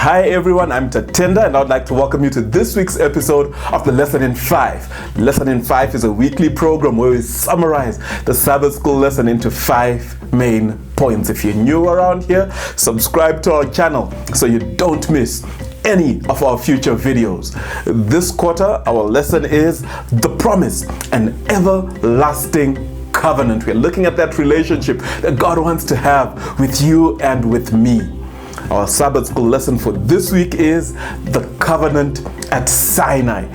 Hi everyone, I'm Tatenda and I'd like to welcome you to this week's episode of the Lesson in 5. Lesson in 5 is a weekly program where we summarize the Sabbath School Lesson into 5 main points. If you're new around here, subscribe to our channel so you don't miss any of our future videos. This quarter, our lesson is the promise, an everlasting covenant. We're looking at that relationship that God wants to have with you and with me. Our Sabbath School lesson for this week is the covenant at Sinai.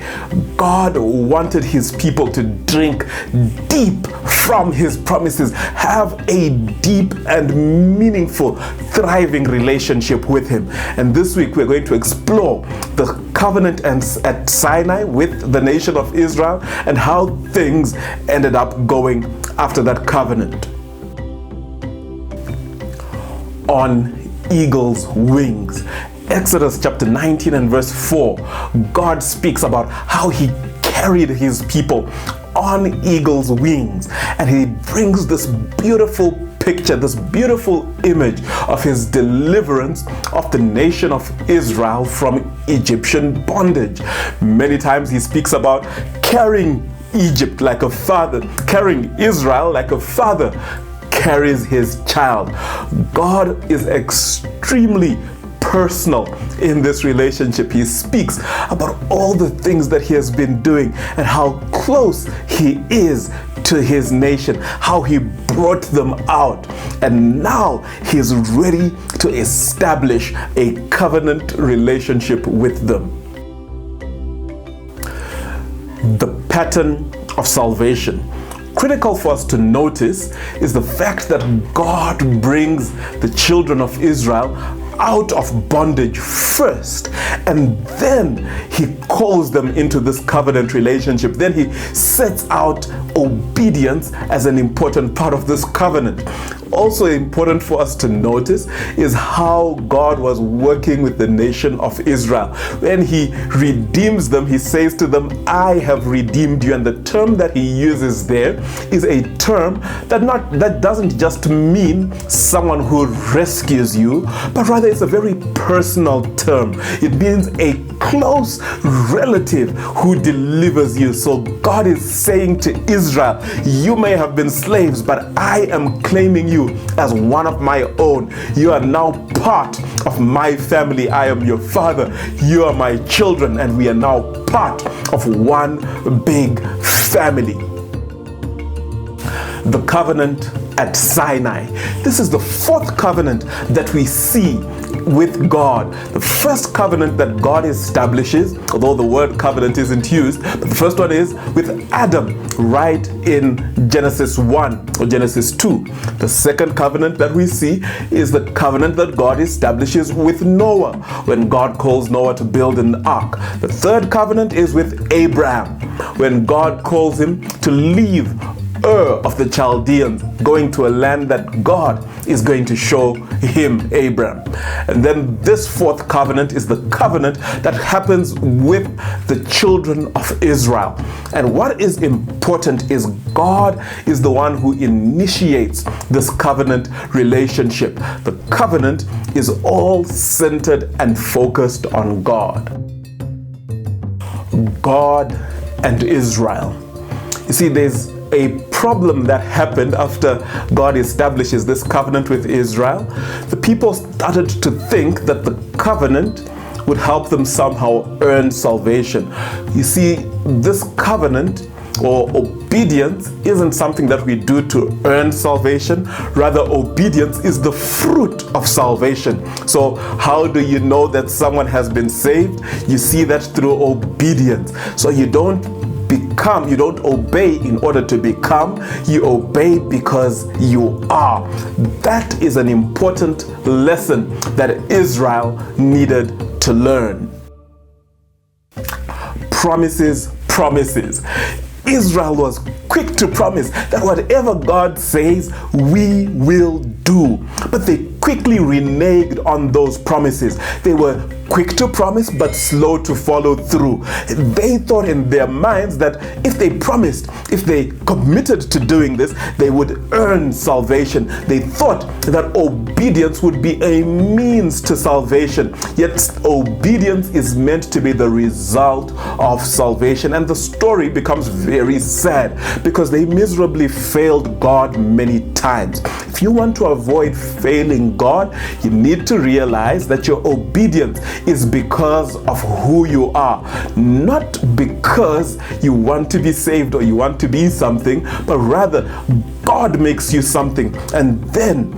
God wanted his people to drink deep from his promises, have a deep and meaningful, thriving relationship with him. And this week we're going to explore the covenant at Sinai with the nation of Israel and how things ended up going after that covenant. On eagle's wings. Exodus chapter 19 and verse 4, God speaks about how he carried his people on eagle's wings, and he brings this beautiful picture, this beautiful image of his deliverance of the nation of Israel from Egyptian bondage. Many times he speaks about carrying Egypt like a father, carrying Israel like a father carries his child. God is extremely personal in this relationship. He speaks about all the things that he has been doing and how close he is to his nation, how he brought them out, and now he's ready to establish a covenant relationship with them. The pattern of salvation. Critical for us to notice is the fact that God brings the children of Israel out of bondage first, and then he calls them into this covenant relationship. Then he sets out obedience as an important part of this covenant. Also important for us to notice is how God was working with the nation of Israel. When he redeems them, he says to them, I have redeemed you. And the term that he uses there is a term that doesn't just mean someone who rescues you, but rather it's a very personal term. It means a close relative who delivers you. So God is saying to Israel, you may have been slaves, but I am claiming you as one of my own. You are now part of my family. I am your father. You are my children, and we are now part of one big family. The covenant at Sinai. This is the fourth covenant that we see with God. The first covenant that God establishes, although the word covenant isn't used, but the first one is with Adam, right in Genesis 1 or Genesis 2. The second covenant that we see is the covenant that God establishes with Noah, when God calls Noah to build an ark. The third covenant is with Abraham, when God calls him to leave Ur of the Chaldeans, going to a land that God is going to show him, Abraham. And then this fourth covenant is the covenant that happens with the children of Israel. And what is important is God is the one who initiates this covenant relationship. The covenant is all centered and focused on God. God and Israel. You see, there's a problem that happened after God establishes this covenant with Israel. The people started to think that the covenant would help them somehow earn salvation. You see, this covenant or obedience isn't something that we do to earn salvation. Rather, obedience is the fruit of salvation. So how do you know that someone has been saved? You see that through obedience. So you don't obey in order to become, you obey because you are. That is an important lesson that Israel needed to learn. Promises. Israel was quick to promise that whatever God says, we will do. But they quickly reneged on those promises. They were quick to promise but slow to follow through. They thought in their minds that if they promised, if they committed to doing this, they would earn salvation. They thought that obedience would be a means to salvation. Yet obedience is meant to be the result of salvation. And the story becomes very sad because they miserably failed God many times. If you want to avoid failing God, you need to realize that your obedience is because of who you are, not because you want to be saved or you want to be something, but rather God makes you something, and then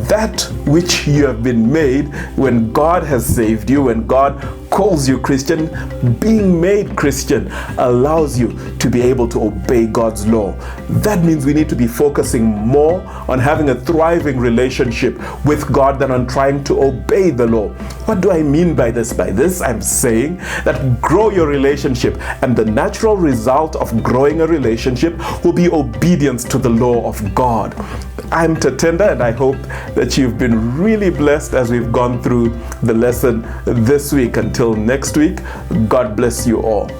that which you have been made, when God has saved you, when God calls you Christian, being made Christian allows you to be able to obey God's law. That means we need to be focusing more on having a thriving relationship with God than on trying to obey the law. What do I mean by this? By this, I'm saying that grow your relationship, and the natural result of growing a relationship will be obedience to the law of God. I'm Tatenda, and I hope that you've been really blessed as we've gone through the lesson this week. Until next week, God bless you all.